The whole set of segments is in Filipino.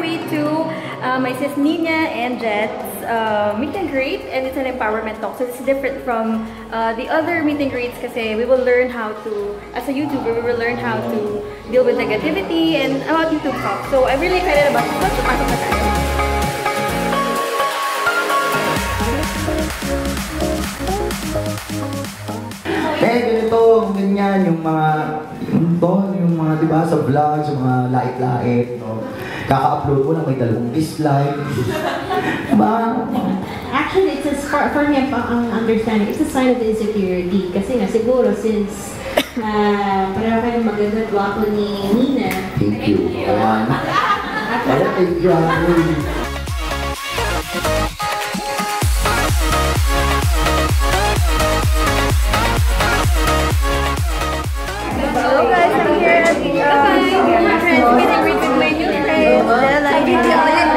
way to my sis Nina and Jet's meet and greet, and it's an empowerment talk. So it's different from the other meet and greets kasi we will learn how to, as a YouTuber, we will learn how to deal with negativity and about YouTube talk. So I'm really excited about this. Let's pasok na tayo. Ganito, ganyan, yung mga, yung mga, diba, sa vlogs, yung mga lait-lait, no? Kaka-upload mo lang, may 2 dislike. Diba? Actually, it's a, for me, ang understanding, it's a sign of insecurity. Kasi nga, siguro, since pareho kayong maganda dwapo ni Nina. Thank you. Ayan. Thank you. Hello guys, I'm here at my friends meet and greet with my new friends. Della, video ulit.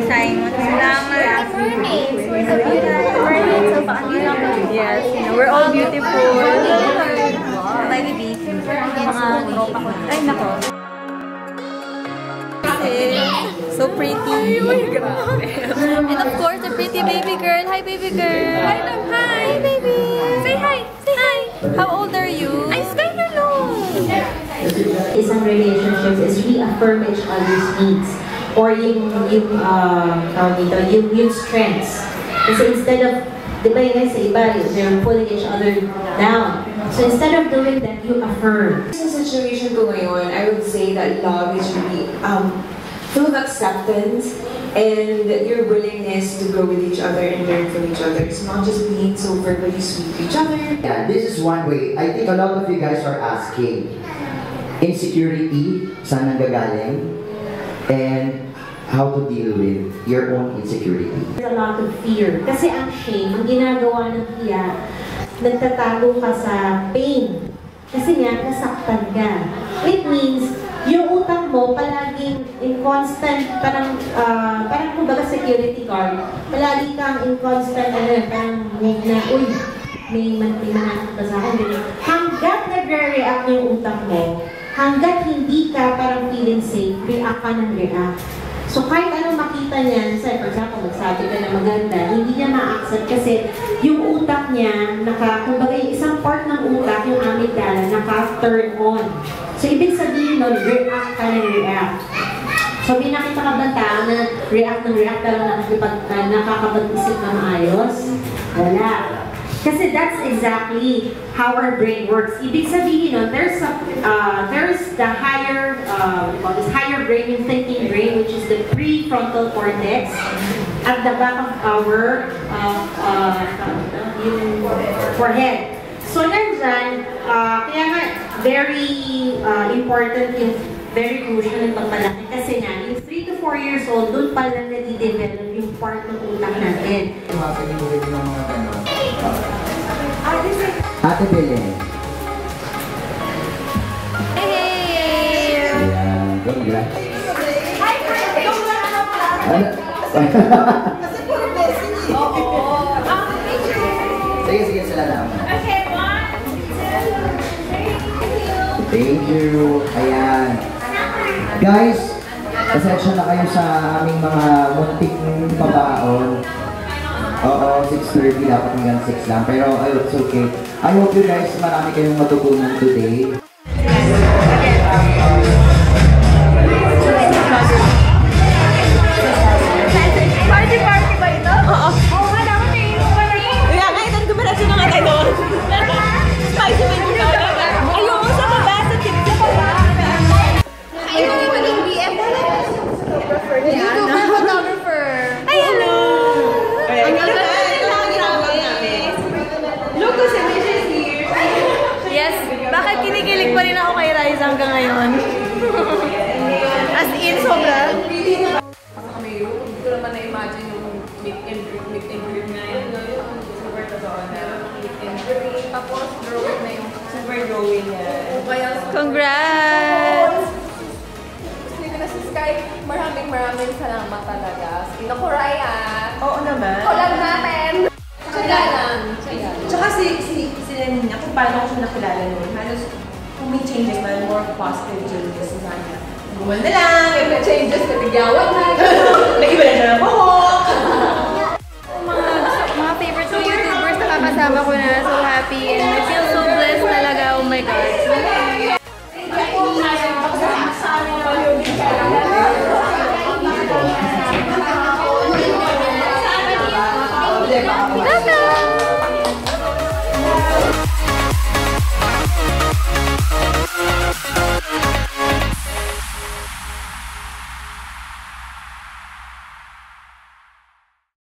Simon, salamat. Mermaids, we're so beautiful. Mermaids, so paano? Yes, we're all beautiful. Bye, baby. Mga tropa ko. Ay, nako. So pretty. And of course, the pretty baby girl. Hi, baby girl. Hi, love. Hi, baby. Say hi. Say hi. How old are you? I'm Skyler Long. Isang relationships is reaffirm each other's needs or yung strengths. Kasi instead of, di ba yun sa iba, they're pulling each other down. So instead of doing that, you affirm. Sa situation ko ngayon, I would say that love is really full of acceptance and your willingness to grow with each other and learn from each other. It's not just being so verbally sweet to each other. Yeah, this is one way. I think a lot of you guys are asking, insecurity, saan nanggagaling? And how to deal with your own insecurity. There's a lot of fear. Kasi ang shame, ang ginagawa ng iyak, nagtatago ka sa pain. Kasi nga, nasaktan ka. It means, yung utak mo palaging in constant, parang kumbaga security guard. Palagi kang in constant, parang na, uy, may manakit ba sa akin? Hanggat nagre-react yung utak mo, hanggat hindi ka parang feeling safe, react ka ng react. So kahit anong makita niya, for example, magsabi ka na maganda, hindi niya ma-accept kasi yung utak niya, kumbaga yung isang part ng utak, yung amygdala, naka-turn on. So ibig sabihin nun, react ka ng react. So binakita ka ba tao na react ng react pero nakakapag-isip na maayos? Wala. Kasi that's exactly how our brain works. Ibig sabihin nun, there's the higher, this higher brain, yung thinking brain, which is the prefrontal cortex, at the back of our forehead. So nandyan, kaya nga, very important yung very crucial yung pagpalaki. Kasi nga, yung 3 to 4 years old, doon pa lang nadi-develop yung part ng utak natin. Ate Belen. Hey! Ayan, congrats. Hi, friend! Ikaw na lang pala. Kasi puro blessing eh. Oo. Sige, sila na. Okay, 1, 2, 3. Thank you. Ayan. Guys, pasensya na kayo sa aming mga munting pabaon. Oo, 6:30 dapat hanggang 6 lang. Pero it's okay. I hope you guys marami kayong matutunan today. Party ba ito? Oo. Oo, wala ko tingin ko na yun. Kaya nga, ito gumanasyon ng atay doon. Spicy ba yung ayoko sa baba, sa tip sa baba. Ayun yung maging BF. YouTuber, photographer. Ay, hello! Ang ganda na ang ginagawa namin. Look, kasi Misha is here. Yes, bakit kinikilig pa rin ako kay Rise hanggang ngayon? As in, sobra. Hindi ko naman na-imagine yung meet and greet ngayon. Super totoo na meet and greet. Tapos drawing na yung super drawing niya. Congrats! Sige na si Sky, maraming salamat talaga. Sige na ko, Raya. Oo naman. Collab natin! Tsaka lang. Tsaka sila niya, kung paano ko siya nakilala noon, halos kung may changes man, more positive changes sa kanya. gumanda lang, may changes, natigyawat na, nag-iba na siya ng buhok. Mga favorite ko YouTubers na kakasama ko na, so happy and I feel so blessed talaga, oh my God.